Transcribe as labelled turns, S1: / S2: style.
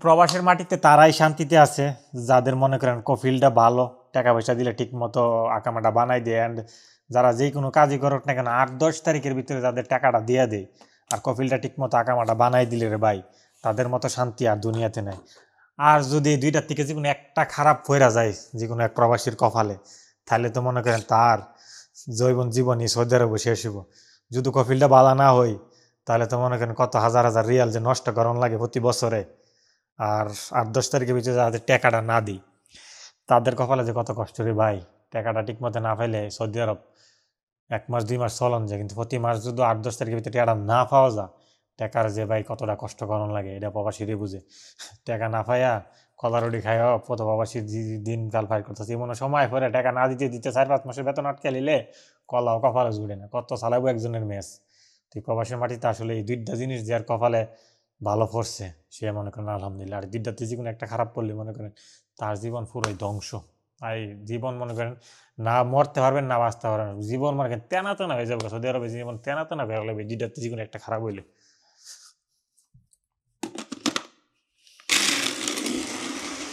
S1: প্রবাসের মাটিতে তারাই শান্তিতে আছে যাদের মনে করেন কফিলটা ভালো, টাকা পয়সা দিলে ঠিক মতো আকামাটা বানাই দেয়। অ্যান্ড যারা যে কোনো কাজই করুক না কেন 8-10 তারিখের ভিতরে যাদের টাকাটা দিয়ে দেয় আর কফিলটা ঠিক মতো আকামাটা বানাই দিলে রে ভাই, তাদের মতো শান্তি আর দুনিয়াতে নাই। আর যদি এই দুইটার থেকে যে কোনো একটা খারাপ হইরা যায় যে কোনো এক প্রবাসীর কপালে, তাহলে তো মনে করেন তার জীবনই সৌদি আরবে শেষ হইব। যদি কফিলটা বালা না হয় তাহলে তো মনে করেন কত হাজার হাজার রিয়াল যে নষ্ট করান লাগে প্রতি বছরে। আর 8-10 তারিখের ভিতরে যাদের টাকাটা না দিই তাদের কপালে যে কত কষ্ট রে ভাই। টাকাটা ঠিক মতো না পাইলে সৌদি আরব 1 মাস 2 মাস চলন যায়, কিন্তু প্রতি মাস যদি 8-10 তারিখের ভিতরে টাকাটা না পাওয়া যায়, টাকার যে ভাই কতটা কষ্ট করণ লাগে এটা প্রবাসীরই বুঝে। টাকা না পাইয়া কলা রুটি খাইয়া কত প্রবাসী দিনকাল ফাইর করতেছে। এমন সময় পরে টাকা না দিতে দিতে 4-5 মাসের বেতন আটকে নিলে কলাও কপালে জুড়ে না, কত চালাবো একজনের মেস। তুই প্রবাসের মাটিতে আসলে এই দুইটা জিনিস যার কপালে ভালো পড়ছে সে মনে করেন আলহামদুলিল্লাহ। আর দুইটাতে যে কোনো একটা খারাপ পড়লে মনে করেন তার জীবন পুরোই ধ্বংস। আর এই জীবন মনে করেন না মরতে পারবেন না বাঁচতে পারবেন, জীবন মনে করেন তেনা তেনা হয়ে যাবে। সৌদি আরবে জীবন তেনা তেনা হয়ে গেলে দুইটাতে যে কোনো একটা খারাপ হইলে